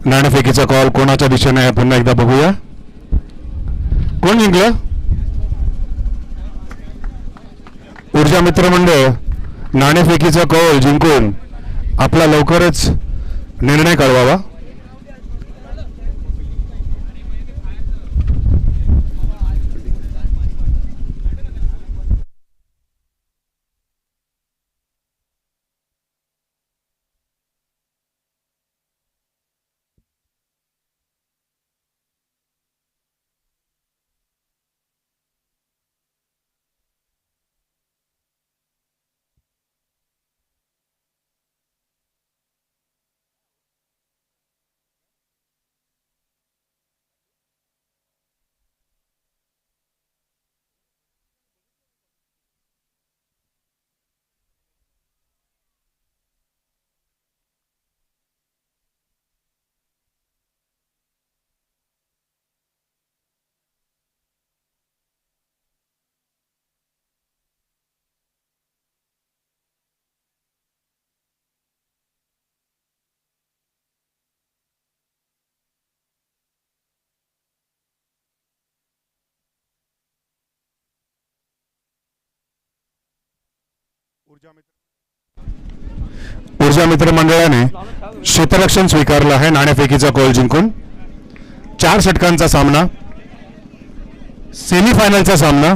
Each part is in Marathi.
नाणेफेकीचा कॉल कोणाच्या दिशेने आहे पुन्हा एकदा बघूया. कोण जिंकलं? ऊर्जा मित्र मंडळ नाणेफेकीचा कॉल जिंकून आपला लवकरच निर्णय कळवावा. ऊर्जा मित्र मंडळाने क्षेत्ररक्षण स्वीकारलं आहे. नाणेफेकीचा कॉल जिंकून 4 षटकांचा सामना, सेमीफायनलचा सामना.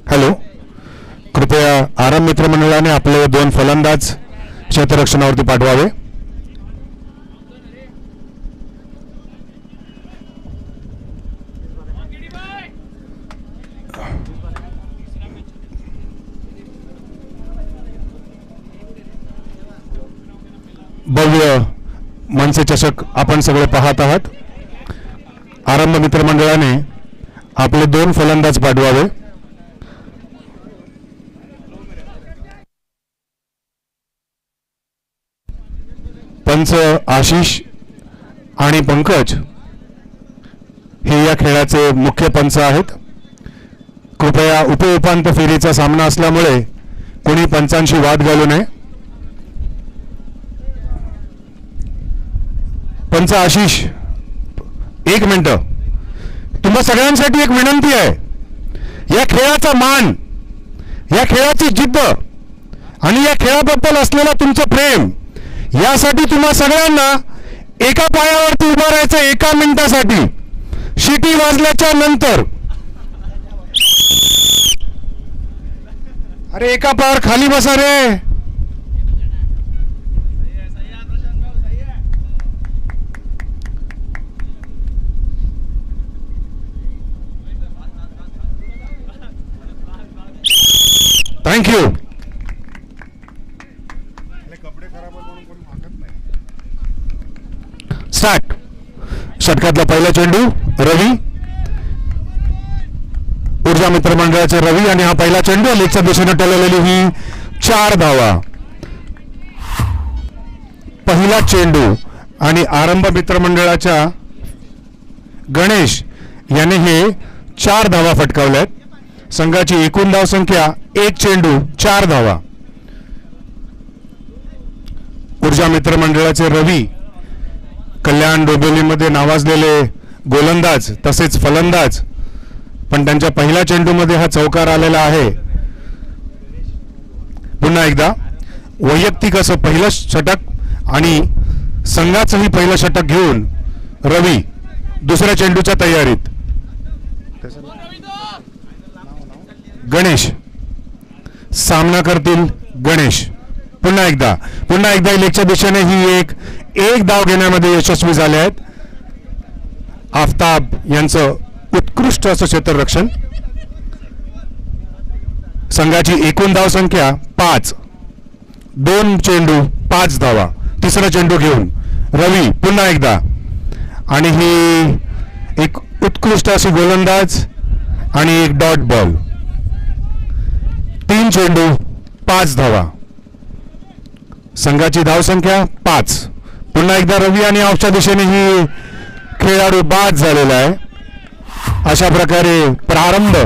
हॅलो, कृपया आराम मित्र मंडळाने आपले 2 फलंदाज क्षेत्ररक्षणावरती पाठवावे. भव्य मनसे चषक आपण सगळे पाहत आहात. आरंभ मित्र मंडळाने आपले 2 फलंदाज पाठवावे. पंच आशिष आणि पंकज हे या खेळाचे मुख्य पंच आहेत. कृपया उपउपांत्य फेरीचा सामना असल्यामुळे कोणी पंचांशी वाद घालू नये. पंच आशिष, 1 मिनिट. तुम्हा सगळ्यांसाठी एक विनंती आहे. या खेळाचा मान, या खेळाची जिद्द आणि या खेळाबद्दल असलेलं तुमचं प्रेम यासाठी तुम्हा सगळ्यांना एका पायावरती उभं राहायचं 1 मिनिटासाठी. शिटी वाजल्याच्या नंतर. अरे एका पायावर खाली बसा रे. थँक्यू. स्टार्ट. षटकातला पहिला चेंडू रवी, ऊर्जा मित्र मंडळाचे रवी, आणि हा पहिला चेंडू लेगच्या दिशेने टोलवलेली ही 4 धावा. पहिला चेंडू आणि आरंभ मित्र मंडळाच्या गणेश याने हे 4 धावा फटकावल्यात. संघाची एकूण धाव संख्या 1 चेंडू 4 धावा. ऊर्जा मित्र मंडळाचे रवी कल्याण डोंबिवलीमध्ये नावाजलेले गोलंदाज तसेच फलंदाज, पण त्यांच्या पहिल्या चेंडूमध्ये हा चौकार आलेला आहे. पुन्हा एकदा वैयक्तिक असं पहिलं षटक आणि संघाचंही पहिलं षटक घेऊन रवी दुसऱ्या चेंडूच्या तयारीत. गणेश सामना करतील. गणेश पुन्हा एकदा लेगच्या दिशेने ही एक धाव घेण्यामध्ये यशस्वी झाले आहेत. आफताब यांचं उत्कृष्ट असं क्षेत्ररक्षण. संघाची एकूण धाव संख्या 5. 2 चेंडू 5 धावा. तिसरा चेंडू घेऊन रवी पुन्हा एकदा, आणि ही एक उत्कृष्ट अशी गोलंदाज आणि एक डॉट बॉल. 3 चेंडू 5 धावा. संघाची धावसंख्या 5. पुन्हा एकदा रवी आणि ऑफच्या दिशेने ही खेळाडू बाद झालेला आहे. अशा प्रकारे प्रारंभ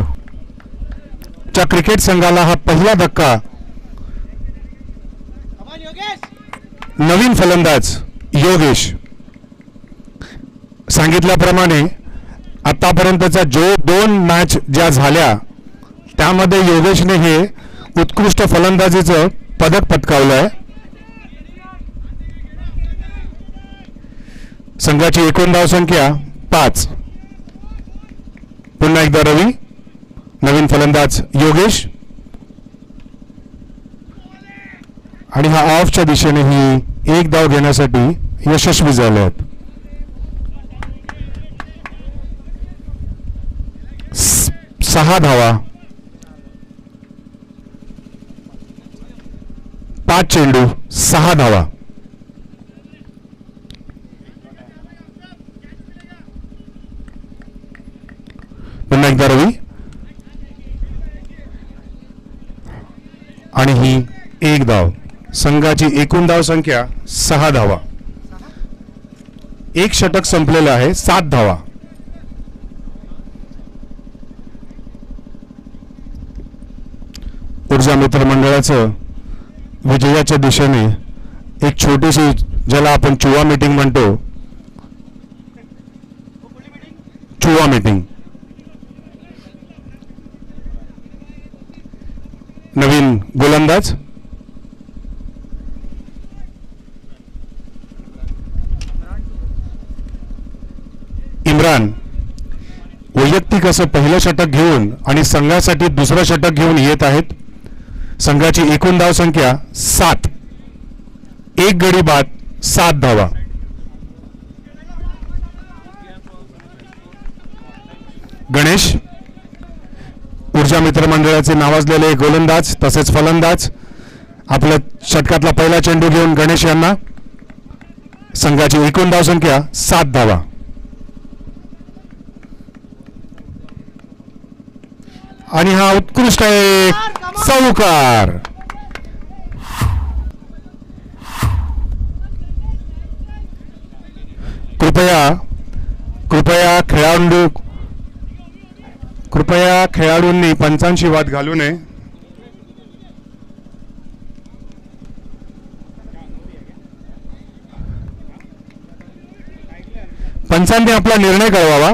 च्या क्रिकेट संघाला हा पहिला धक्का. नवीन फलंदाज योगेश. सांगितल्याप्रमाणे आतापर्यंतचा जो 2 मॅच ज्या झाल्या त्यामध्ये योगेशने हे उत्कृष्ट फलंदाजीचं पदक पटकावलं आहे. संघाची एकूण धावसंख्या 5. पुन्हा एकदा रवी, नवीन फलंदाज योगेश आणि हा ऑफच्या दिशेने ही एक धाव घेण्यासाठी यशस्वी झाले आहेत. 6 धावा, 5 चेंडू, 6 धावा. पुन्हा एकदा रवी आणि ही एक धाव. संघाची एकूण धाव संख्या 6 धावा. एक षटक संपलेलं आहे. 7 धावा. ऊर्जा मित्र मंडळाचं विजयाच्या दिशेने एक छोटीशी, ज्याला आपण चुवा मीटिंग म्हणतो, चुवा मीटिंग. नवीन गोलंदाज इम्रान वैयक्तिक असं पहिलं षटक घेऊन आणि संघासाठी दुसरं षटक घेऊन येत आहेत. संघाची एकूण धाव संख्या 7. एक गडी बाद, 7 धावा. गणेश ऊर्जा मित्र मंडळाचे नावाजलेले गोलंदाज तसेच फलंदाज. आपल्या षटकातला पहिला चेंडू घेऊन गणेश यांना. संघाची एकूण धाव संख्या 7 धावा. आणि हा उत्कृष्ट आहे चौकार. कृपया खेळाडूंनी पंचांशी वाद घालू नये. पंचांनी आपला निर्णय कळवावा.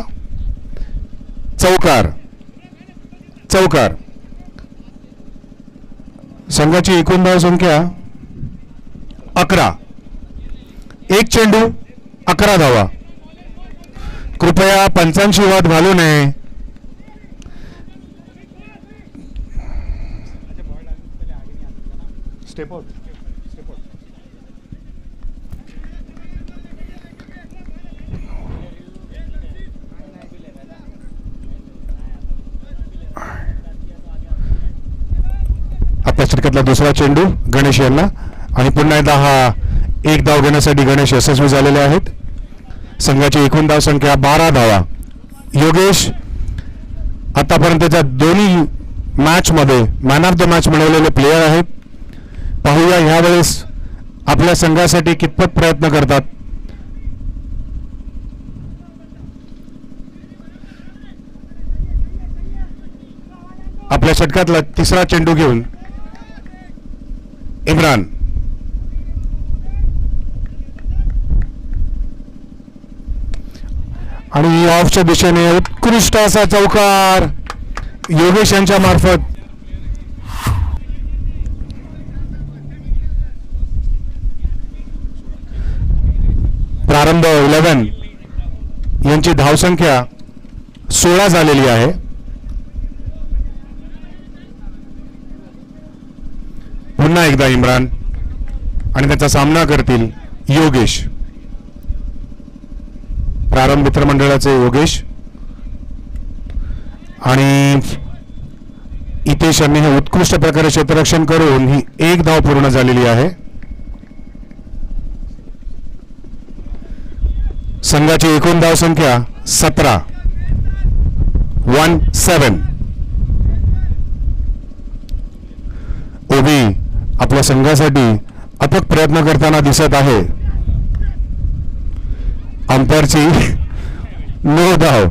चौकार. संघाची एकूण धाव संख्या 11. एक चेंडू, 11 धावा. कृपया पंचांशी वाद घालू नये. आपल्या षटकातला दुसरा चेंडू गणेश यांना आणि पुन्हा एकदा हा एक धाव घेण्यासाठी गणेश यशस्वी झालेले आहेत. संघाची एकूण धाव संख्या 12 धावा. योगेश आतापर्यंतच्या दोन्ही मॅच मध्ये मॅन ऑफ द मॅच मिळवलेले प्लेयर आहेत. पाहूया ह्यावेळेस आपल्या संघासाठी कितपत प्रयत्न करतात. आपल्या षटकातला तिसरा चेंडू घेऊन इम्रान. आणि ऑफच्या दिशेने उत्कृष्ट असा चौकार योगेश यांच्या मार्फत. प्रारंभ 11 यांची धावसंख्या 16 झालेली आहे. पुन्हा एकदा इम्रान आणि त्याचा सामना करतील योगेश. प्रारंभ मित्रमंडळाचे योगेश आणि इतेश यांनी हे उत्कृष्ट प्रकारे क्षेत्ररक्षण करून ही एक धाव पूर्ण झालेली आहे. संघाची एकूण धाव संख्या 17. 17. ओबी आपल्या संघासाठी अथक प्रयत्न करताना दिसत आहे. अंपायरची 9 धाव,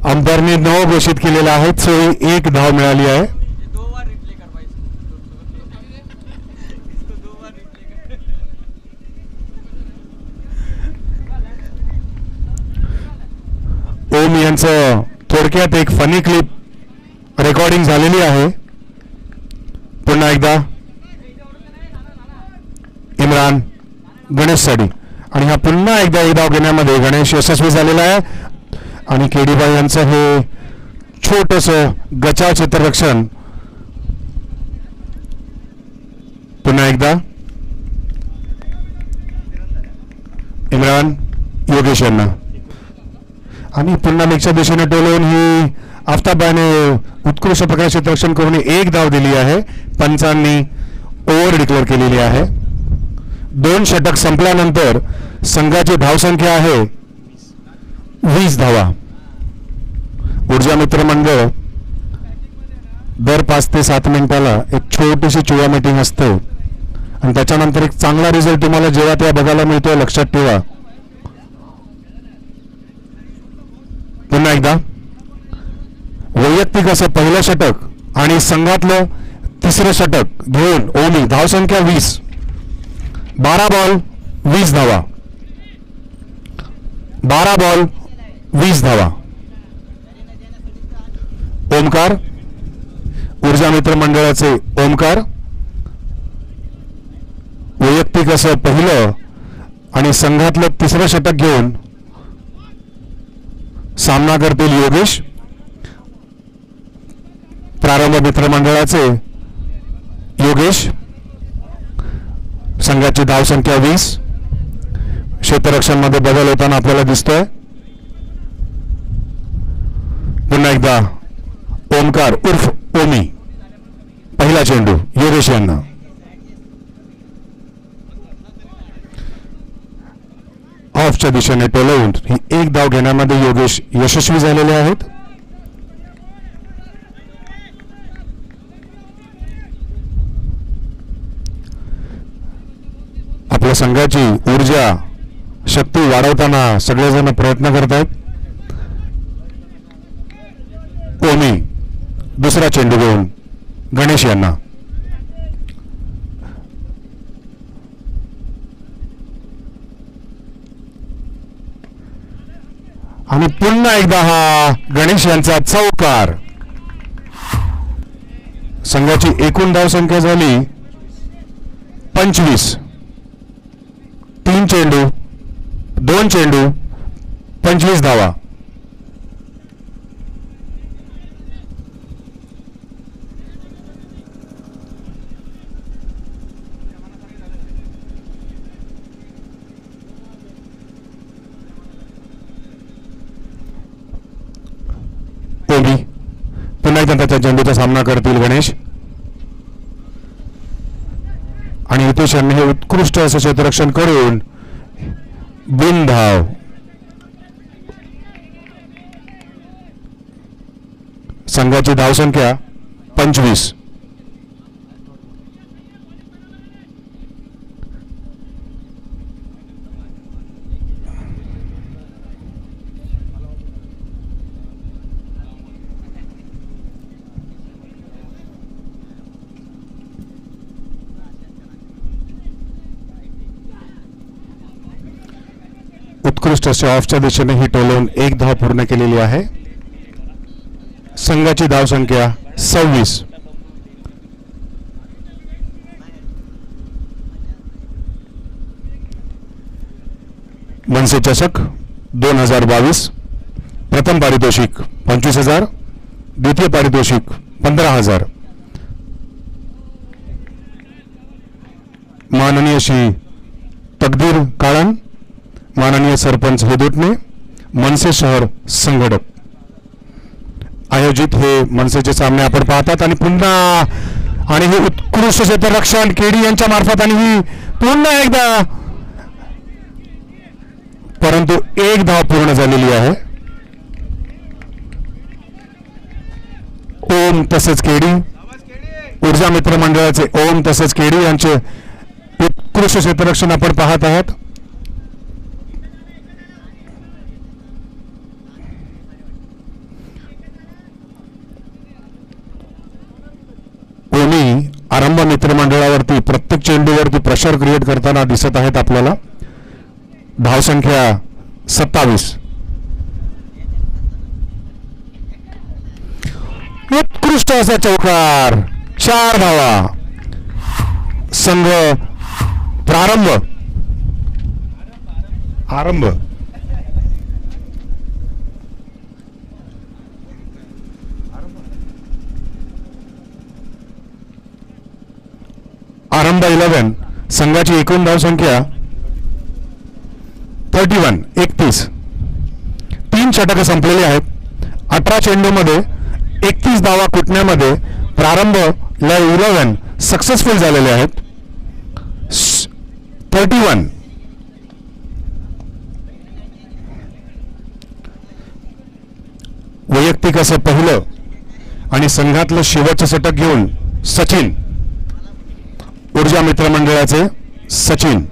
अंपायरने 9 घोषित केलेला आहे. सोयी 1 धाव मिळाली आहे. ओम यांचं थोडक्यात एक फनी क्लिप रेकॉर्डिंग झालेली आहे. पुन्हा एकदा इम्रान गणेशसाठी, आणि हा पुन्हा एकदा एक धाव घेण्यामध्ये गणेश यशस्वी झालेला आहे. आणि केडीबाई यांचं हे छोटंसं गचाव क्षेत्ररक्षण पुन्हा एकदा इम्रान योगेश यांना, आणि पुन्हा लेगच्या दिशेने टोलवून ही आफताबाने उत्कृष्ट प्रकारे क्षेत्ररक्षण करून 1 धाव दिली आहे. पंचांनी ओव्हर डिक्लेअर केलेली आहे. 2 षटक संपल्यानंतर संघाची धावसंख्या आहे 20 धावा. ऊर्जा मित्र मंडळ दर 5 ते 7 मिनिटाला एक छोटीशी चुवा मीटिंग असते, आणि त्याच्यानंतर एक चांगला रिझल्ट तुम्हाला जेव्हा तेव्हा बघायला मिळतोय, लक्षात ठेवा. पुन्हा एकदा वैयक्तिक असं पहिलं षटक आणि संघातलं तिसरं षटक घेऊन ओमी, धावसंख्या 20, 12 बॉल 20 धावा, 12 बॉल 20 धावा. ओमकार, ऊर्जा मित्र मंडळाचे ओमकार वैयक्तिक असं पहिलं आणि संघातलं तिसरं षटक घेऊन सामना करतील योगेश. प्रारंभ मित्र मंडळाचे योगेश, संघाची धावसंख्या 20. क्षेत्ररक्षण मध्ये बदल होताना आपल्याला दिसतोय. पुन्हा एकदा ओमकार उर्फ ओमी, पहिला चेंडू योगेश यांना. ऑफच्या दिशेने टोलवून ही 1 धाव घेण्यामध्ये योगेश यशस्वी झालेले आहेत. आपल्या संघाची ऊर्जा शक्ती वाढवताना सगळेजण प्रयत्न करत आहेत. ओमी दुसरा चेंडू घेऊन गणेश यांना, आणि पुन्हा एकदा हा गणेश यांचा चौकार. संघाची एकूण धावसंख्या झाली 25. 3 चेंडू 2 चेंडू 25 धावा. ओमी पुन्हा एकदा त्याच्या चेंडूचा सामना करतील गणेश, आणि हितेश यांनी हे उत्कृष्ट असं क्षेत्ररक्षण करून बिनधाव. संघाची धावसंख्या 25. उत्कृष्ट असे ऑफच्या दिशेने ही टोलवून 1 धाव पूर्ण केलेली आहे. संघाची धावसंख्या 26. मनसे चषक 2022. प्रथम पारितोषिक 25,000, द्वितीय पारितोषिक 15,000. माननीय श्री तकदीर काळन, माननीय सरपंच हेदुटणे, मनसे शहर संघटक आयोजित हे मनसेचे सामने आपण पाहतात. आणि पुन्हा आणि हे उत्कृष्ट क्षेत्ररक्षण केडी यांच्या मार्फत, आणि ही पुन्हा एकदा, परंतु 1 धाव पूर्ण झालेली आहे. ओम तसेच केडी, ऊर्जा मित्र मंडळाचे ओम तसेच केडी यांचे उत्कृष्ट क्षेत्ररक्षण आपण पाहत आहात. कोणी आरंभ मित्रमंडळावरती प्रत्येक चेंडूवरती प्रेशर क्रिएट करताना दिसत आहेत आपल्याला. धावसंख्या 27. उत्कृष्ट असा चौकार, 4 धावा. संघ आरंभ आरंभ 11 संघाची एकूण धावसंख्या 31. 3 षटक संपलेली आहेत. 18 चेंडूमध्ये 31 धावा कुटण्यामध्ये प्रारंभ 11 सक्सेसफुल झालेले आहेत. 31. वैयक्तिक असं पहिलं आणि संघातलं शेवटचं षटक घेऊन सचिन, ऊर्जा मित्रमंडळाचे सचिन.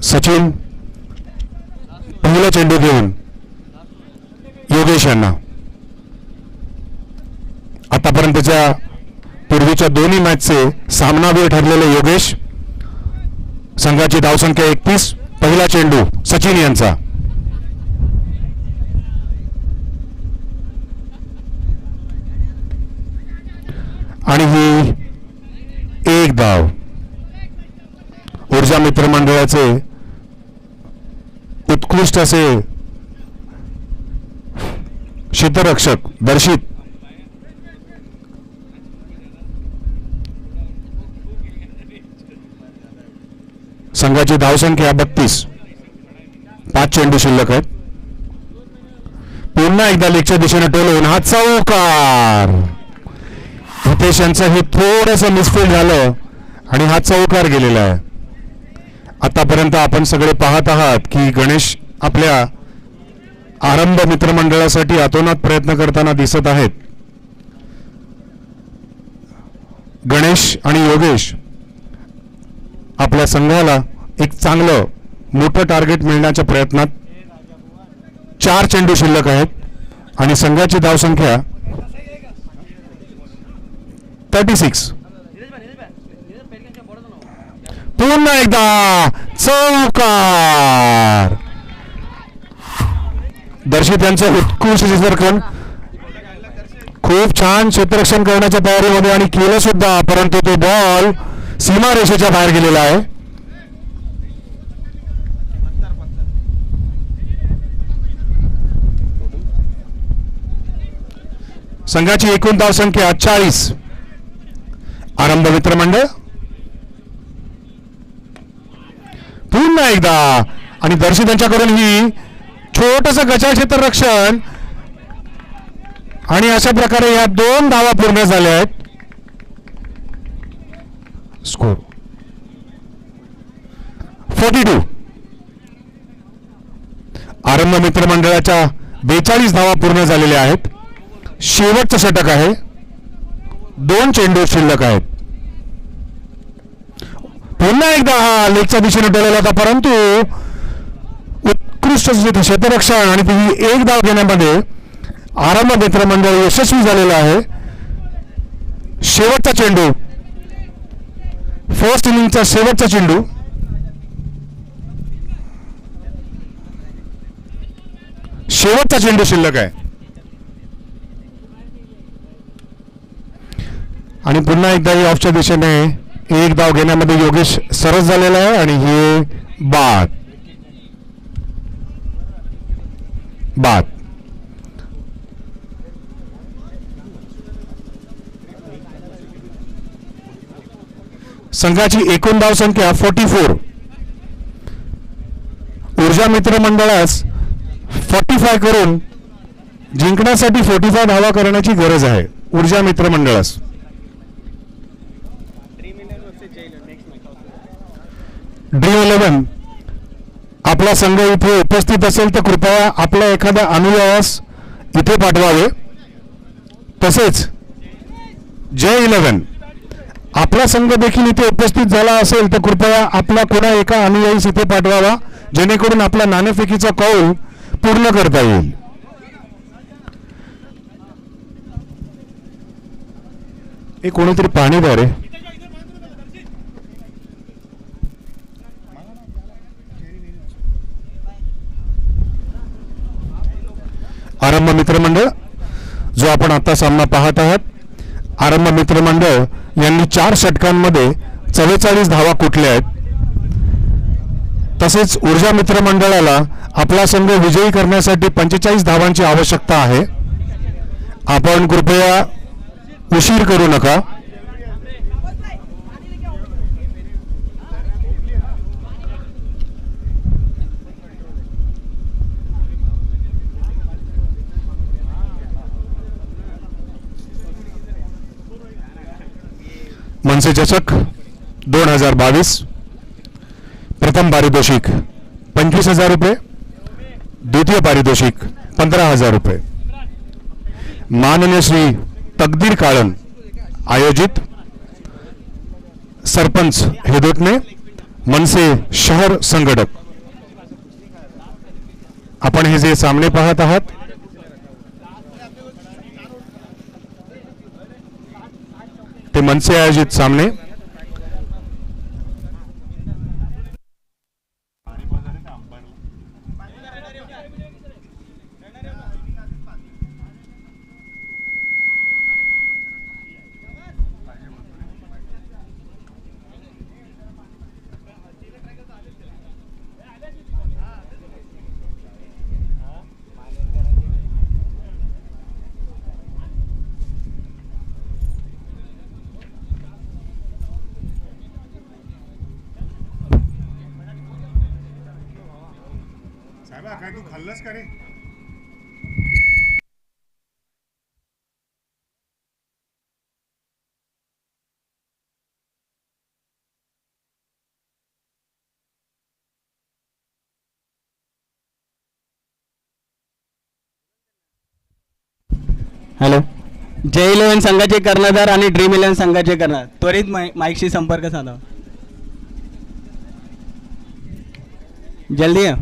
सचिन पहिला चेंडू घेऊन योगेश यांना. आतापर्यंतच्या पूर्वीच्या दोन्ही मॅचचे सामनावीर ठरलेले योगेश. संघाची धावसंख्या 31. पहिला चेंडू सचिन यांचा. आणि ही एक धाव. ऊर्जा मित्रमंडळाचे उत्कृष्ट असे क्षेत्ररक्षक दर्शित संघाची धावसंख्या 32. 5 चेंडू शिल्लक आहेत. पुन्हा एकदा लेगच्या दिशेने टोलवून हा चौकार. हितेश यांचं हे थोडंसं मिसफील्ड झालं आणि हा चौकार गेलेला आहे. आतापर्यंत आपण सगळे पाहत आहात की गणेश आपल्या आरंभ मित्रमंडळासाठी अतोनात प्रयत्न करताना दिसत आहेत. गणेश आणि योगेश आपल्या संघाला एक चांगलं मोठं टार्गेट मिळण्याच्या प्रयत्नात. 4 चेंडू शिल्लक आहेत आणि संघाची धावसंख्या 36. पुन्हा एकदा चौकार. दर्शित यांचं उत्कृष्ट क्षेत्ररक्षण. खूप छान क्षेत्ररक्षण करण्याच्या तयारीमध्ये आणि केलं सुद्धा, परंतु तो बॉल सीमारेषेच्या बाहेर गेलेला आहे. संघाची एकूण धावसंख्या 40. आरंभ मित्रमंडळ पुन्हा एकदा आणि दर्शित यांच्याकडून ही छोटंसं गचाळ क्षेत्ररक्षण आणि अशा प्रकारे या 2 धावा पूर्ण झाल्या आहेत. स्कोर 42. आरंभ मित्रमंडळाच्या 42 धावा पूर्ण झालेल्या आहेत. शेवटचं षटक आहे. 2 चेंडू शिल्लक आहेत. पुन्हा एकदा हा लेगच्या दिशेने टोलवला होता, परंतु उत्कृष्ट क्षेत्ररक्षण आणि ती एक धाव घेण्यामध्ये आरंभ मित्रमंडळ यशस्वी झालेलं आहे. शेवटचा चेंडू, फर्स्ट इनिंगचा शेवटचा चेंडू. शेवटचा चेंडू शिल्लक आहे आणि पुन्हा एकदा ऑफच्या दिशेने एक धाव घेण्यामध्ये योगेश सरस झालेला आहे आणि हे बाद. संघाची एकूण धावसंख्या 44. ऊर्जा मित्रमंडळास 45 करून जिंकण्यासाठी 45 धावा करण्याची गरज आहे ऊर्जा मित्रमंडळास. ड्रीम 11 आपला संघ इथे उपस्थित असेल तर कृपया आपल्या एखाद्या अनुयायास इथे पाठवावे. तसेच जय 11 आपला संघ देखील इथे उपस्थित झाला असेल तर कृपया आपला कोणा एका अनुयायीस इथे पाठवावा, जेणेकरून आपला नाणेफेकीचा कौल पूर्ण करता येईल. एक कोणीतरी पाणी द्या रे. आरंभ मित्रमंडळ जो आपण आता सामना पाहत आहात, आरंभ मित्रमंडळ यांनी 4 षटकांमध्ये 44 धावा कुठल्या आहेत. तसेच ऊर्जा मित्रमंडळाला आपला संघ विजयी करण्यासाठी 45 धावांची आवश्यकता आहे. आपण कृपया उशीर करू नका. मनसे चषक 2022 प्रथम पारितोषिक 25,000 रुपये, द्वितीय पारितोषिक 15,000 रुपये. माननीय श्री तकदीर काळन आयोजित सरपंच हेदोटणे मनसे शहर संघटक. आपण हे जे सामने पाहत आहात ते मनसे आयोजित सामने. काय तू खाल्लंस का रे? हॅलो, जय 11 संघाचे कर्णधार आणि ड्रीम 11 संघाचे कर्णधार त्वरित माईकशी संपर्क साधावा. जल्दी या.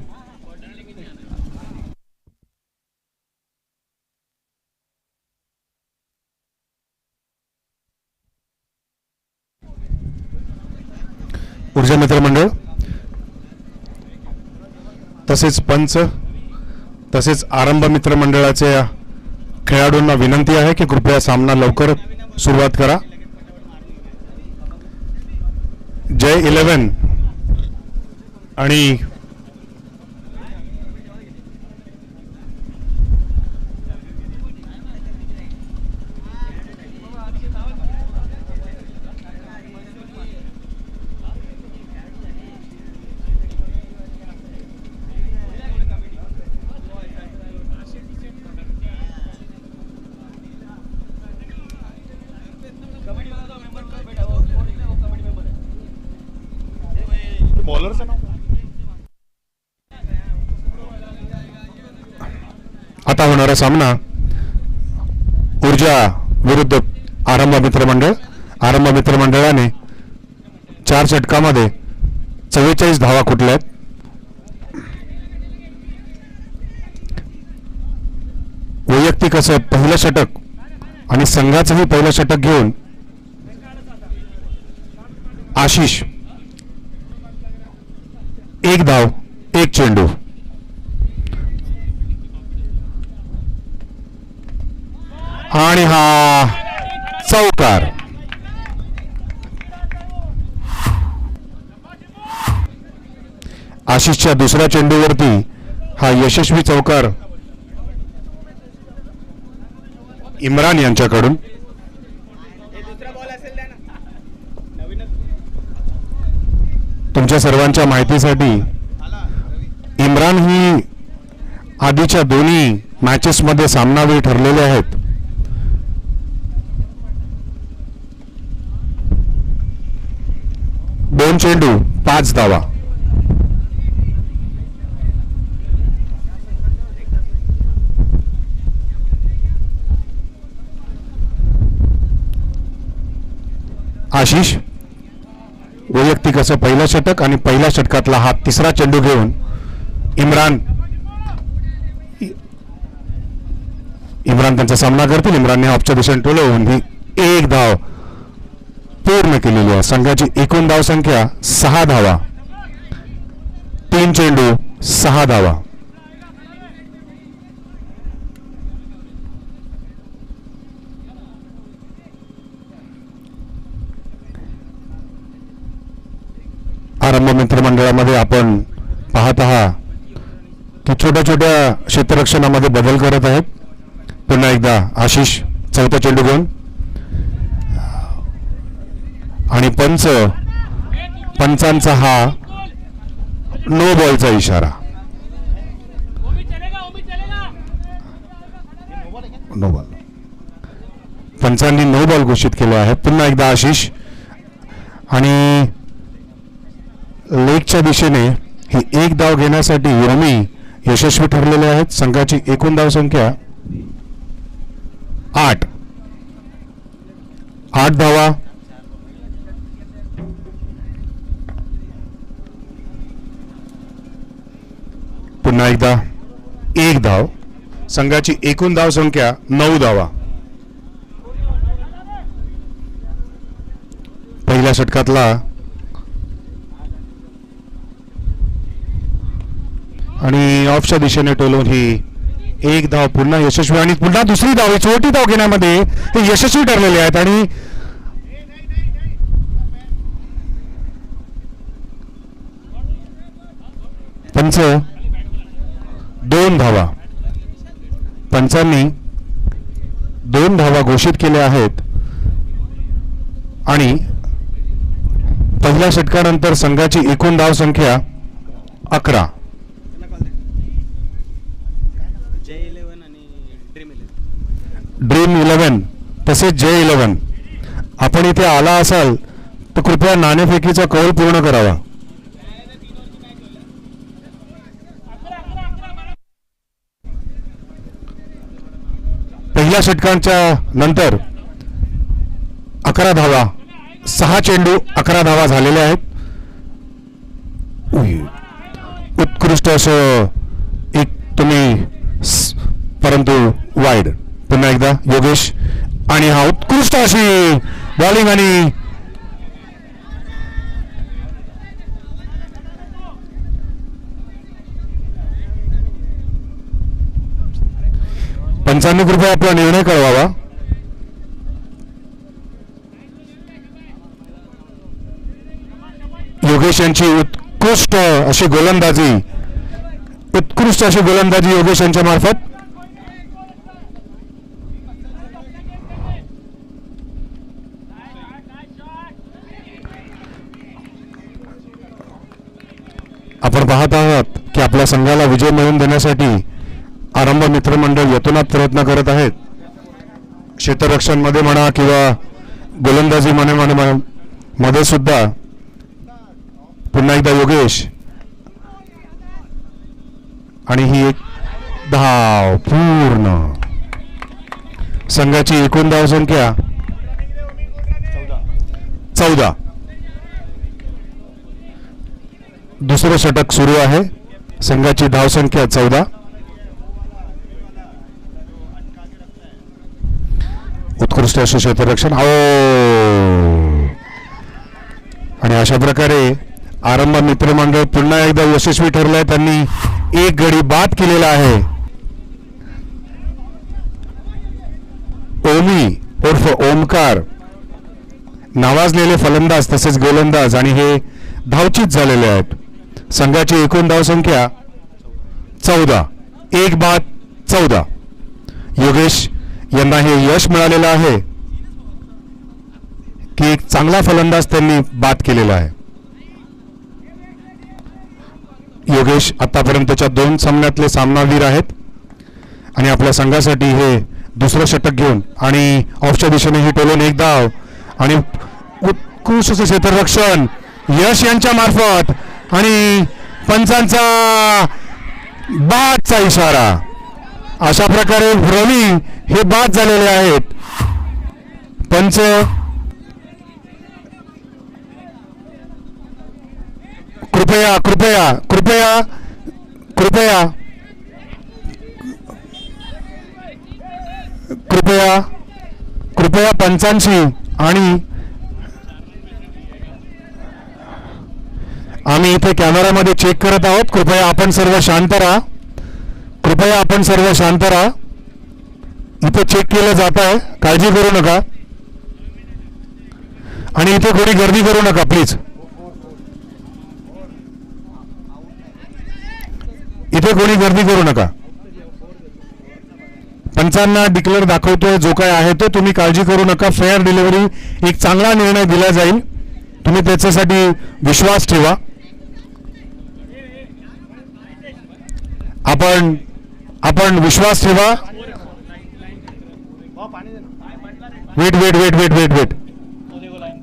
ऊर्जा मित्रमंडळ तसेच पंच तसेच आरंभ मित्रमंडळाच्या खेळाडूंना विनंती आहे की कृपया सामना लवकर सुरुवात करा. जय 11 आणि बॉलरचं नाव आता होणारा सामना ऊर्जा विरुद्ध आरंभ मित्रमंडळ. आरंभ मित्रमंडळाने 4 षटकामध्ये 44 धावा कुठल्या आहेत. वैयक्तिक असं पहिलं षटक आणि संघाचंही पहिलं षटक घेऊन आशिष 1 धाव 1 चेंडू. आणि हा चौकार. आशिषच्या दुसऱ्या चेंडूवरती हा यशस्वी चौकार इम्रान यांच्याकडून. तुमच्या सर्वांच्या माहितीसाठी इम्रान ही आधीच्या दोन्ही मॅचेसमध्ये सामनावीर ठरलेले आहेत. 2 चेंडू 5 धावा. आशिष वैयक्तिक असं पहिलं षटक आणि पहिल्या षटकातला हा तिसरा चेंडू घेऊन इम्रान त्यांचा सामना करतील. इम्रानने ऑफच्या दिशेने टोलवून ही 1 धाव पूर्ण केलेली आहे. संघाची एकूण धाव संख्या 6 धावा. 3 चेंडू 6 धावा. आरंभ मित्रमंडळामध्ये आपण पाहत आहात की छोट्या छोट्या क्षेत्ररक्षणामध्ये बदल करत आहेत. पुन्हा एकदा आशिष चौथा चेंडू घेऊन आणि पंचांचा हा नो बॉलचा इशारा. No ball. पंचांनी नो बॉल घोषित केले आहे. पुन्हा एकदा आशिष आणि लेगच्या दिशेने ही 1 धाव घेण्यासाठी ओमी यशस्वी ठरलेले आहेत. संघाची एकूण धाव संख्या 8 धावा. पुन्हा एकदा 1 धाव. संघाची एकूण धाव संख्या 9 धावा. पहिल्या षटकातला आणि ऑफच्या दिशेने टोलून ही 1 धाव पुन्हा यशस्वी आणि पुन्हा दुसरी धाव. छोटी धाव घेण्यामध्ये ते यशस्वी ठरलेले आहेत आणि पंच 2 धावा. पंचांनी 2 धावा घोषित केल्या आहेत आणि पहिल्या षटकानंतर संघाची एकूण धाव संख्या 11. ड्रीम 11 तसेच J11 आपण इथे आला असाल तर कृपया नाणेफेकीचा कौल पूर्ण करावा. पहिल्या षटकांच्या नंतर 11 धावा. 6 चेंडू 11 धावा झालेल्या आहेत. उत्कृष्ट असं एक परंतु वाईड. पुन्हा एकदा योगेश आणि हा उत्कृष्ट अशी बॉलिंग आणि पंचांनी कृपया आपला निर्णय कळवावा. योगेश यांची उत्कृष्ट अशी गोलंदाजी योगेश यांच्या मार्फत. आपण पाहत आहात की आपल्या संघाला विजय मिळवून देण्यासाठी आरंभ मित्रमंडळ यत्नात प्रयत्न करत आहेत. क्षेत्ररक्षण मध्ये म्हणा किंवा गोलंदाजी मध्ये सुद्धा. पुन्हा एकदा योगेश आणि ही 1 धाव पूर्ण. संघाची एकूण धाव संख्या 14. दुसरं षटक सुरू आहे. संघाची धाव संख्या 14. उत्कृष्ट असे क्षेत्ररक्षण. आणि अशा प्रकारे आरंभ मित्रमंडळ पुन्हा एकदा यशस्वी ठरलंय. त्यांनी 1 गडी बाद केलेला आहे. ओमी उर्फ ओमकार नावाजलेले फलंदाज तसेच गोलंदाज आणि हे धावचीत झालेले आहेत. संघाची एकूण धाव संख्या 14. 1 बाद 14. योगेश यांना हे यश मिळालेलं आहे की एक चांगला फलंदाज त्यांनी बाद केलेला आहे. योगेश आतापर्यंतच्या 2 सामन्यातले सामनावीर आहेत आणि आपल्या संघासाठी हे दुसरं षटक घेऊन आणि ऑफच्या दिशेने ही टोलून 1 धाव आणि उत्कृष्ट क्षेत्ररक्षण यश यांच्या मार्फत आणि पंचांचा बादचा इशारा. अशा प्रकारे रवी हे बाद झालेले आहेत. पंच कृपया कृपया कृपया कृपया कृपया कृपया पंचांशी आणि आम्ही इथे कॅमेरामध्ये चेक करत आहोत. कृपया आपण सर्व शांत राहा. कृपया आपण सर्व शांत राहा. इथे चेक केलं जात आहे, काळजी करू नका. आणि इथे कोणी गर्दी करू नका प्लीज. इथे कोणी गर्दी करू नका. पंचांना डिक्लेअर दाखवतोय जो काय आहे तो. तुम्ही काळजी करू नका. फेअर डिलिव्हरी एक चांगला निर्णय दिला जाईल. तुम्ही त्याच्यासाठी विश्वास ठेवा. आपण विश्वास ठेवा. Wait wait wait wait wait wait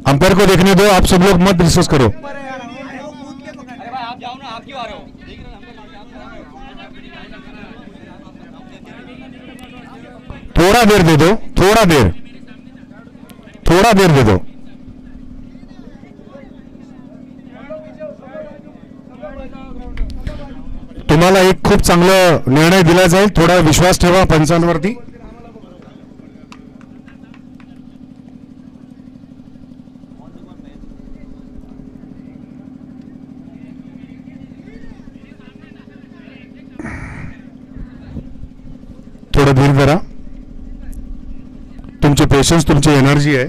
umpire को देखने दो. आप सब लोग मत डिस्कस करो. थोड़ा देर दे दो. थोड़ा देर दे दो. तुम्हाला एक खूप चांगला निर्णय दिला जाईल. थोडा विश्वास ठेवा पंचांवरती. थोडं धीर धरा. तुमचे पेशन्स, तुमची एनर्जी आहे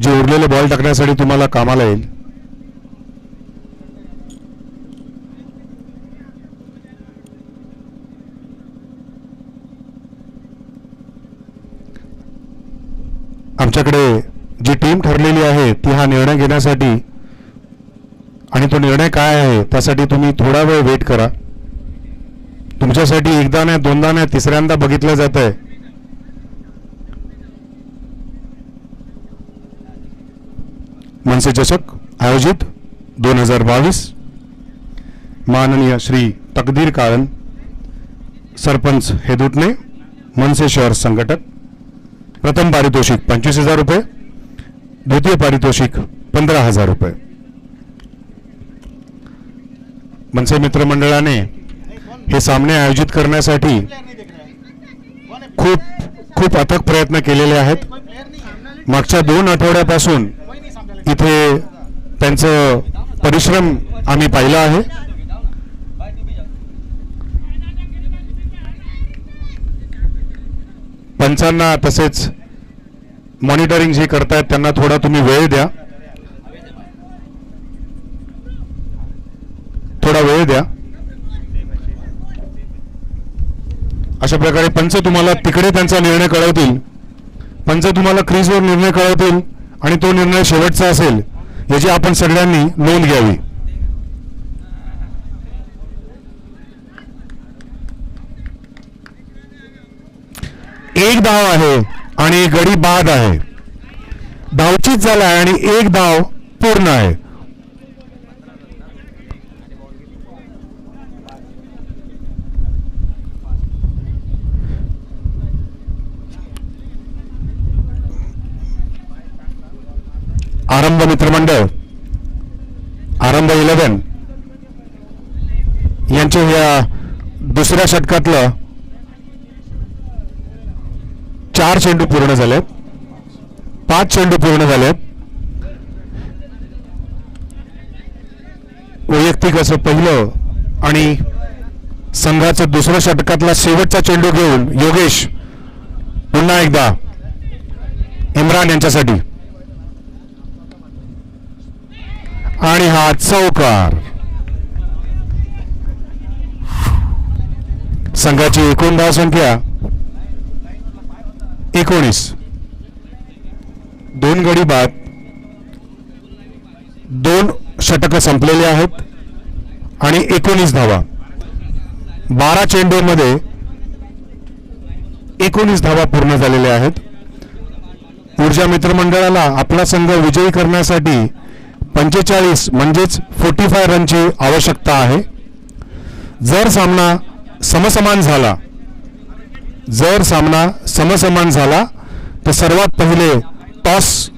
जे उरलेले बॉल टाकण्यासाठी तुम्हाला कामाला येईल. आमच्याकडे जी टीम ठरलेली आहे ती हा निर्णय घेण्यासाठी, आणि तो निर्णय काय आहे त्यासाठी तुम्ही थोडा वेळ वेट करा. तुमच्यासाठी एकदा नाही, दोनदा नाही, तिसऱ्यांदा बघितलं जात आहे. मनसे चषक आयोजित 2022 माननीय श्री तकदीर काळन, सरपंच हेदुटणे, मनसे शहर संघटक. प्रथम पारितोषिक 25,000 रुपये, द्वितीय पारितोषिक 15,000 रुपये. मनसे मित्र मंडळाने हे सामने आयोजित करण्यासाठी खूप अथक प्रयत्न केलेले आहेत. मागच्या 2 आठवड्यापासून इथे त्यांचं परिश्रम आम्ही पाहिला आहे. पंचांना तसेच मॉनिटरिंग जे करतायत त्यांना थोडा तुम्ही वेळ द्या. थोडा वेळ द्या. अशा प्रकारे पंच तुम्हाला तिकडे त्यांचा निर्णय कळवतील. पंच तुम्हाला क्रीजवर निर्णय कळवतील आणि तो निर्णय शेवटचा असेल याची आपण सगळ्यांनी नोंद घ्यावी. एक धाव आहे आणि गडी बाद आहे. धावचीत झाला आहे आणि एक धाव पूर्ण आहे. आरंभ मित्रमंडळ, आरंभ 11 यांचे या दुसऱ्या षटकातलं 4 चेंडू पूर्ण झालेत. 5 चेंडू पूर्ण झालेत. वैयक्तिक असं पहिलं आणि संघाचं दुसऱ्या षटकातला शेवटचा चेंडू घेऊन योगेश पुन्हा एकदा इम्रान यांच्यासाठी, आणि हा चौकार. संघाची एकूण धाव संख्या 19. 2 गडी बाद, 2 षटकं संपलेले आहेत आणि 19 धावा. 12 चेंडूमध्ये 19 धावा पूर्ण झालेल्या आहेत. ऊर्जा मित्रमंडळाला आपला संघ विजयी करण्यासाठी 45 म्हणजेच 45 रनची आवश्यकता आहे. जर सामना समसमान झाला तर सर्वात पहिले टॉस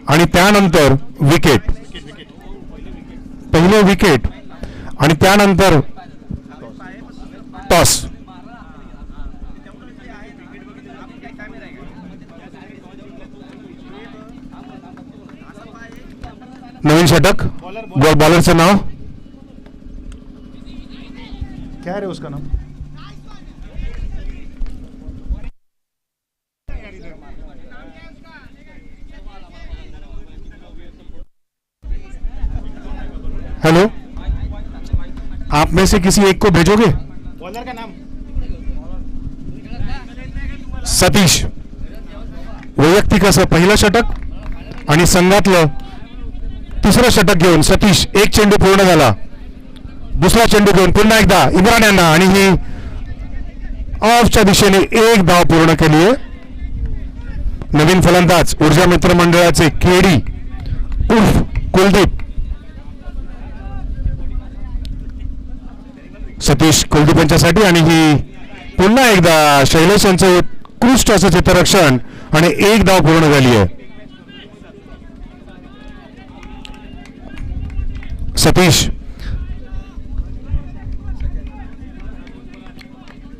आणि त्यानंतर विकेट. पहिले विकेट आणि त्यानंतर टॉस. नवीन षटक. बॉलरचं नाव क्या है उसका नाम? हेलो, आप में से किसी एक को भेजोगे? बॉलर का नाम? सतीश. वैयक्तिक असं पहिलं षटक आणि संघातलं तिसरं षटक घेऊन सतीश एक चेंडू पूर्ण झाला. दुसरा चेंडू घेऊन पुन्हा एकदा इम्रान यांना आणि ही ऑफच्या दिशेने एक धाव पूर्ण केली आहे. नवीन फलंदाज ऊर्जा मित्र मंडळाचे केडी उर्फ कुलदीप. सतीश कुलदीप यांच्यासाठी आणि ही पुन्हा एकदा शैलेश यांचं उत्कृष्ट असं क्षेत्ररक्षण आणि एक धाव पूर्ण झाली आहे. सतीश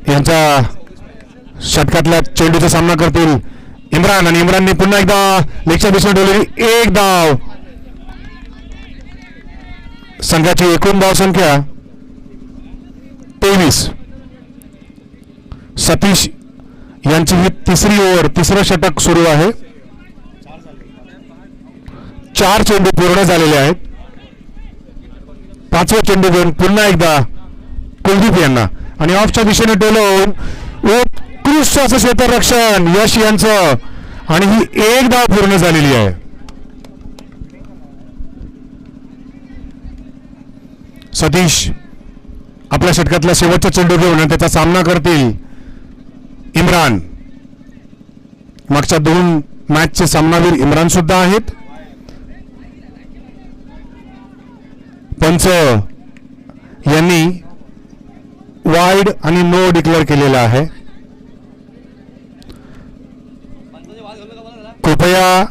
यांच्या षटकातल्या चेंडूचा सामना करतील इम्रान आणि इम्रानने पुन्हा एकदा लेगच्या दिशेने ठेवलेली एक धाव. संघाची एकूण धाव संख्या 23. सतीश यांची ही तिसरी ओव्हर, तिसरं षटक सुरू आहे. 4 चेंडू पूर्ण झालेले आहेत. 5वा चेंडू घेऊन पुन्हा एकदा कुलदीप यांना आणि ऑफच्या दिशेने टोलवून उत्कृष्ट असं क्षेत्ररक्षण यश यांचं आणि ही एक धाव पूर्ण झालेली आहे. सतीश आपल्या षटकातला शेवटचा चेंडू घेऊन आणि त्याचा सामना करतील इम्रान. मागच्या 2 मॅचचे सामनावीर इम्रान सुद्धा आहेत. पंच यांनी वाईड आणि नो डिक्लेअर केलेला आहे. कृपया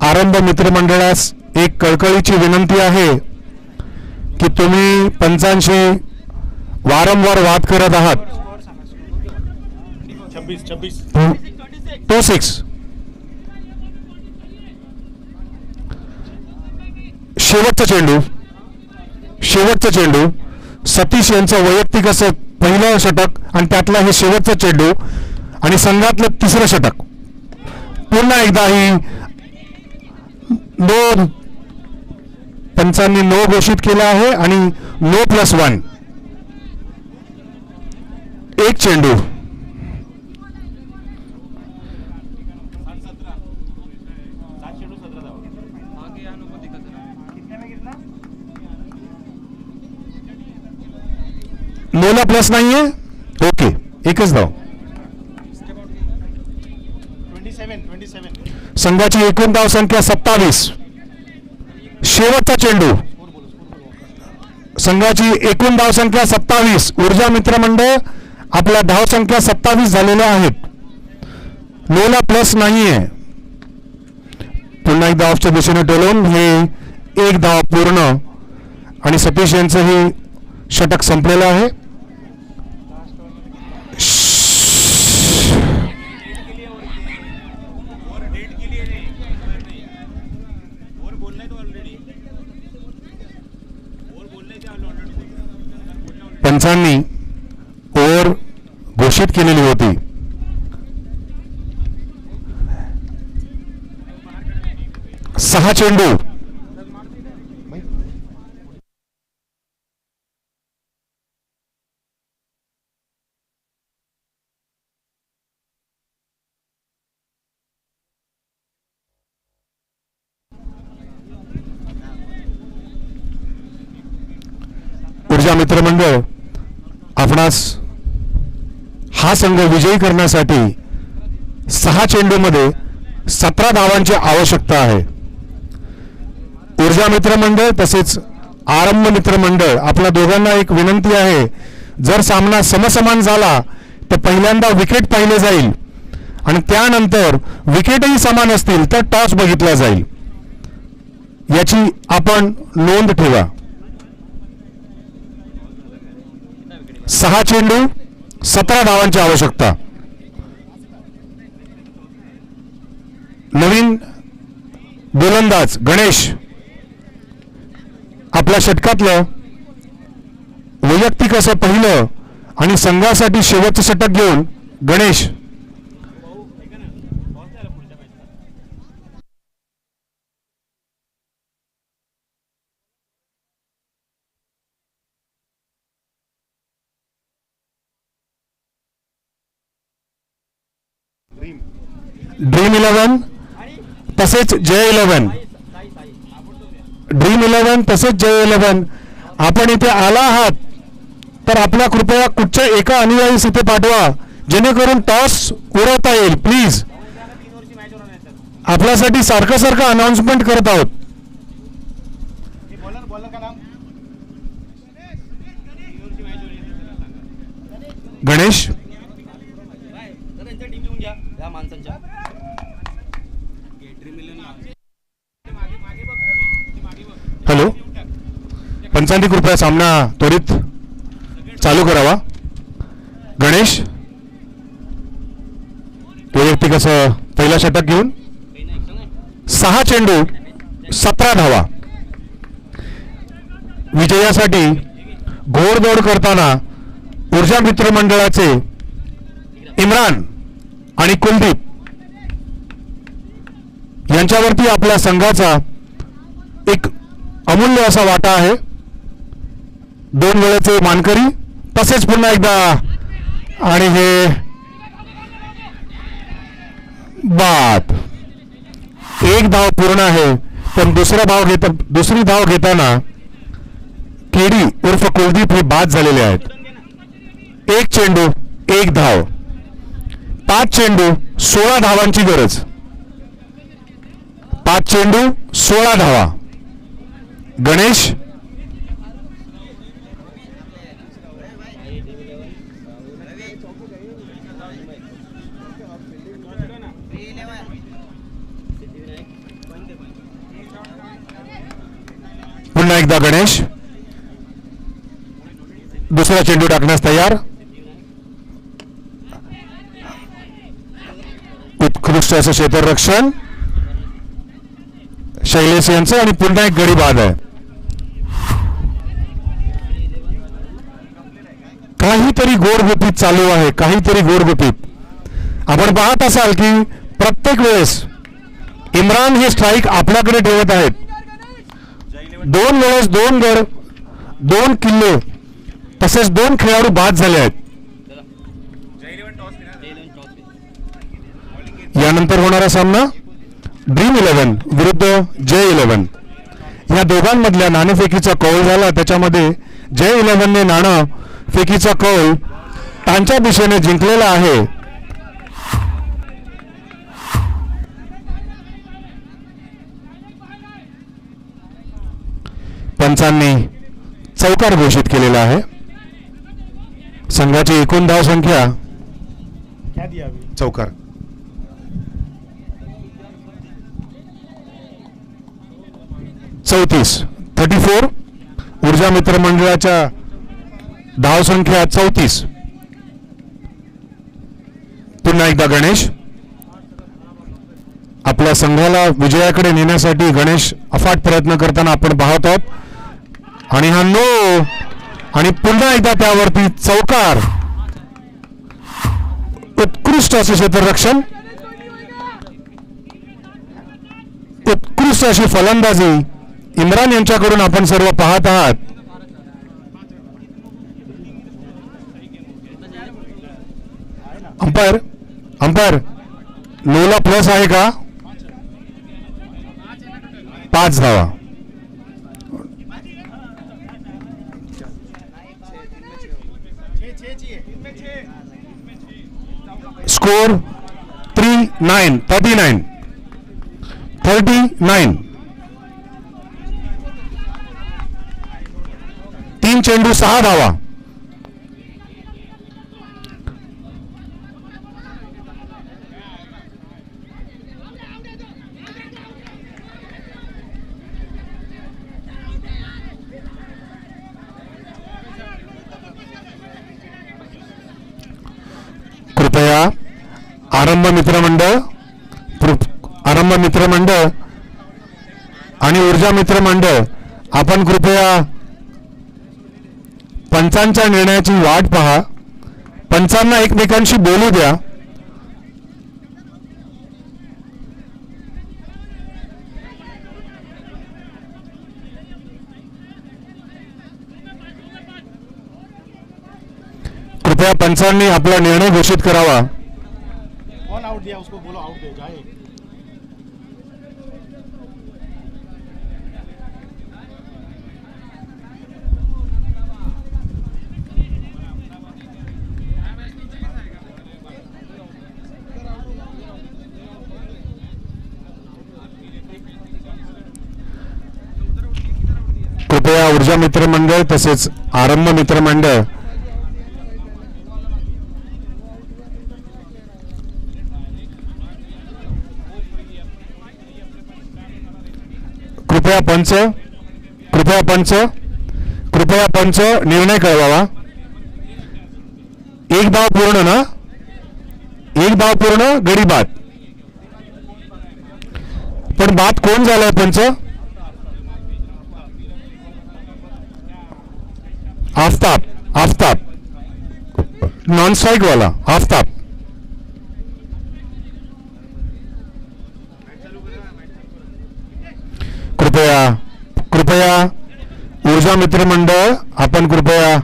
आरंभ मित्रमंडळास एक कळकळीची विनंती आहे की तुम्ही पंचांशी वारंवार वाद करत आहात. 26. 26. शेवटचा चेंडू सतीश यांचं वैयक्तिक असं पहिलं षटक आणि त्यातला हे शेवटचा चेंडू आणि संघातलं तिसरं षटक. पुन्हा एकदा ही नो पंचांनी नो घोषित केला आहे आणि नो +1. एक चेंडू. नोला प्लस नाहीये. ओके, एकच धाव. 27. संघाची एकूण धाव संख्या 27. शेवटचा चेंडू. संघाची एकूण धाव संख्या 27. ऊर्जा मित्रमंडळ आपल्या धाव संख्या 27 झालेल्या आहेत. नोला प्लस नाहीये. पुन्हा एकदा ऑफच्या दिशेने टोलून हे एक धाव पूर्ण आणि सतीश यांचं हे षटक संपलेलं आहे. पंचांनी ओव्हर घोषित केलेली होती. सहा चेंडू. ऊर्जा मित्रमंडळ आपणास हा संघ विजयी करण्यासाठी 6 चेंडूमध्ये 17 धावांची आवश्यकता आहे. ऊर्जा ऊर्जा मित्र मंडळ तसेच आरंभ मित्र मंडळ, आपल्या दोघांना एक विनंती आहे, जर सामना समसमान झाला तर पहिल्यांदा विकेट पाहिले जाईल आणि त्यानंतर विकेटही समान असतील तर टॉस बघितला जाईल, याची आपण नोंद ठेवा. 6 चेंडू 17 धावांची आवश्यकता. नवीन गोलंदाज गणेश, आपल्या षटकातलं वैयक्तिक असं पहिलं आणि संघासाठी शेवटचं षटक घेऊन गणेश. ड्रीम 11 तसेच जय 11, ड्रीम 11 तसेच जय 11, आपण इथे आला आहात तर आपल्या कृपया कुठच्या एका अनुयायीस इथे पाठवा जेणेकरून टॉस उडवता येईल. प्लीज, आपल्यासाठी सारखं सारखं अनाउन्समेंट करत आहोत. बॉलर का नाम गणेश, हॅलो, पंचांनी कृपया सामना त्वरित चालू करावा. गणेश वैयक्तिक असं पहिला षटक घेऊन 6 चेंडू 17 धावा. विजयासाठी घोडदौड करताना ऊर्जा मित्र मंडळाचे इम्रान आणि कुलदीप यांच्यावरती आपल्या संघाचा एक अमूल्य असा वाटा आहे. 2 वेळेचे मानकरी तसेच पुन्हा एकदा, आणि हे बाद. 1 धाव पूर्ण आहे, पण दुसरी धाव घेताना केडी उर्फ कुलदीप हे बाद झालेले आहेत. 1 चेंडू 1 धाव, 5 चेंडू 16 धावांची गरज. 5 चेंडू 16 धावा. गणेश, पुन्हा एकदा गणेश दुसरा चेंडू टाकण्यास तयार. उत्कृष्ट असं क्षेत्ररक्षण शैलेश यांचं, आणि पुन्हा एक गडी बाद आहे. काहीतरी गोडगुपित चालू आहे, काहीतरी गोडगुपित. आपण पाहत असाल की प्रत्येक वेळेस इम्रान हे स्ट्राईक आपल्याकडे ठेवत आहेत. 2 वेळेस 2 गड, 2 किल्ले तसेच 2 खेळाडू बाद झाले आहेत. यानंतर होणारा सामना ड्रीम 11 विरुद्ध जय 11. या दोघांमधल्या नाणेफेकीचा कौल झाला, त्याच्यामध्ये जय 11ने नाणं फेकीचा कौल त्यांच्या दिशेने जिंकलेला आहे. पंचांनी चौकार घोषित केलेला आहे. संघाची एकूण धाव संख्या क्या दिया अभी? चौकार 34. ऊर्जा मित्र मंडळाच्या धाव संख्या 34. पुन्हा एकदा गणेश, आपल्या संघाला विजयाकडे नेण्यासाठी गणेश अफाट प्रयत्न करताना आपण पाहत आहोत. आणि हा नो, आणि पुन्हा एकदा त्यावरती चौकार. उत्कृष्ट असे क्षेत्ररक्षण, उत्कृष्ट अशी फलंदाजी इम्रान यांच्याकडून आपण सर्व पाहत आहात. अंपायर नोला प्लस आहे का? 5 धावा. स्कोर 39. 2 चेंडू 6 धावा. कृपया आरंभ मित्रमंडळ आणि ऊर्जा मित्रमंडळ आपण कृपया पंचांच्या निर्णयाची वाट पहा. पंचांना एकमेकांशी बोलू द्या. कृपया पंचांनी आपला निर्णय घोषित करावा. कौन आउट दिया उसको बोलो आउट दे जाए. कृपया ऊर्जा मित्रमंडळ तसेच आरंभ मित्रमंडळ कृपया पंच निर्णय कळवावा. एक धाव पूर्ण ना, एक धाव पूर्ण गडी बाद. पण बाद कोण झालाय पंच? आफताब नॉन स्ट्राइक वाला आफताब. कृपया ऊर्जा मित्रमंडळ आपण कृपया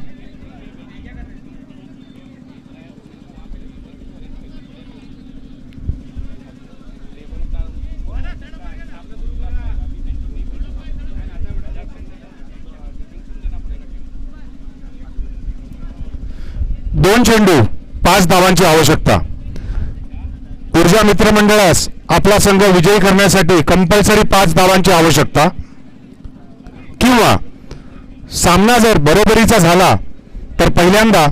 दोन चेंडू 5 धावांची आवश्यकता. ऊर्जा मित्रमंडळास आपला संघ विजयी करण्यासाठी कंपल्सरी 5 धावांची आवश्यकता, किंवा सामना जर बरोबरीचा झाला तर पहिल्यांदा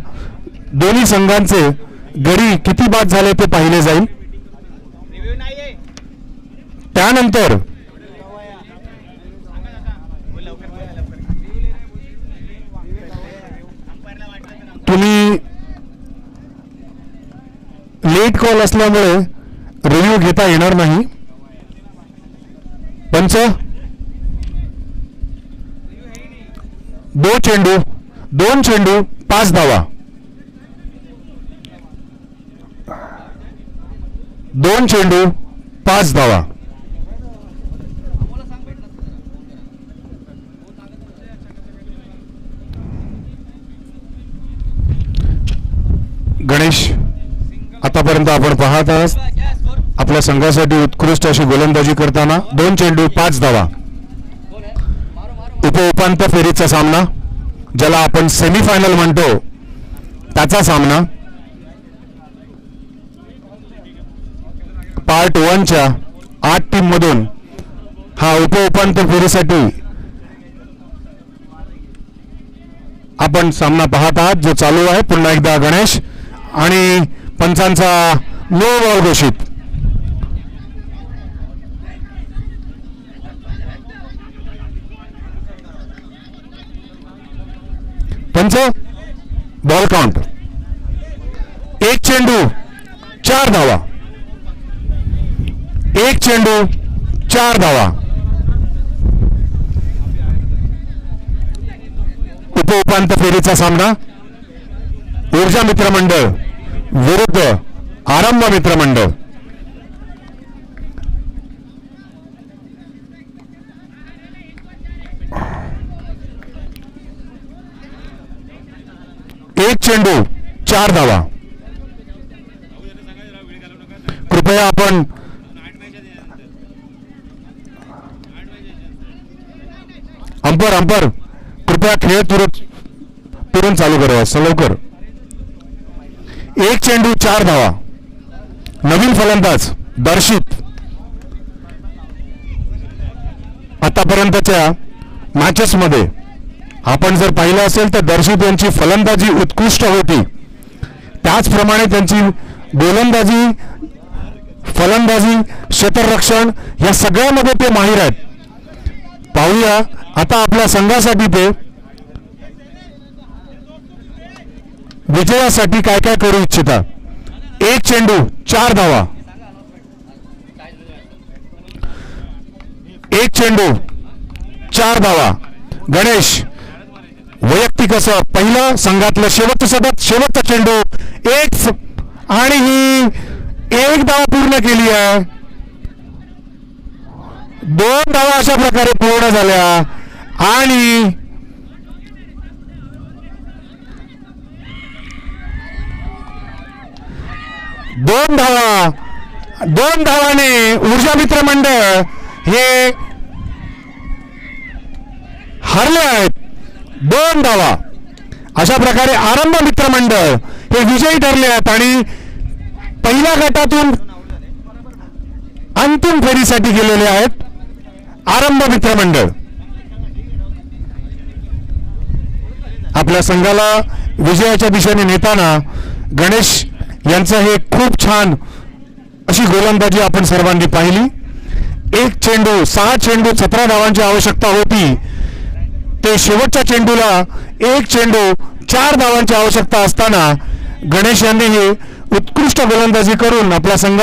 दोन्ही संघांचे गडी किती बाद झाले ते पाहिले जाईल. त्यानंतर तुम्ही लेट कॉल असल्यामुळे रिव्ह्यू घेता येणार नाही. पंच दोन चेंडू 5 धावा. 2 चेंडू 5 धावा. गणेश, आतापर्यंत आपण पाहत आहात आपल्या संघासाठी उत्कृष्ट अशी गोलंदाजी करताना 2 चेंडू 5 धावा. उपांत्य फेरीचा सामना, ज्याला आपण सेमीफायनल म्हणतो, त्याचा सामना पार्ट 1च्या 8 टीम मधून हा उपांत्य फेरीसाठी आपण सामना पाहत आहात, जो चालू आहे. पुन्हा एकदा गणेश आणि पंचांचा नो बॉल घोषित. पंच बॉल काउंट 1 चेंडू 4 धावा. 1 चेंडू 4 धावा. उपांत्य फेरीचा सामना ऊर्जा मित्रमंडळ विरुद्ध आरंभ मित्रमंडळ. एक चेंडू 4 धावा. कृपया आपण अंपर कृपया खेळ तुरंत चालू करावा लवकर. 1 चेंडू 4 धावा. नवीन फलंदाज दर्शित. आतापर्यंतच्या मॅचेस मध्ये आपण जर पाहिलं असेल तर दर्शित यांची फलंदाजी उत्कृष्ट होती, त्याचप्रमाणे त्यांची गोलंदाजी, फलंदाजी, क्षेत्ररक्षण या सगळ्यामध्ये ते माहीर आहेत. पाहूया आता आपल्या संघासाठी ते विजयासाठी काय काय करू इच्छिता. एक चेंडू 4 धावा, एक चेंडू 4 धावा. गणेश वैयक्तिक असं पहिलं, संघातलं शेवटचं सतत, शेवटचा चेंडू आणि ही 1 धावा पूर्ण केली आहे. 2 धावा अशा प्रकारे पूर्ण झाल्या आणि दोन धावाने ऊर्जा मित्र मंडळ हे हरले आहेत. 2 धावा अशा प्रकारे आरंभ मित्र मंडळ हे विजयी ठरले आहेत आणि पहिल्या गटातून अंतिम फेरीसाठी गेलेले आहेत. आरंभ मित्र मंडळ आपल्या संघाला विजयाच्या दिशेने नेताना गणेश यांचं हे खूप छान अशी गोलंदाजी आपण सर्वांनी पाहिली. 1 चेंडू 6 चेंडू 17 धावांची आवश्यकता होती, ते शेवटच्या चेंडूला 1 चेंडू 4 धावांची आवश्यकता असताना गणेश यांनी ही उत्कृष्ट गोलंदाजी करून आपल्या संघाला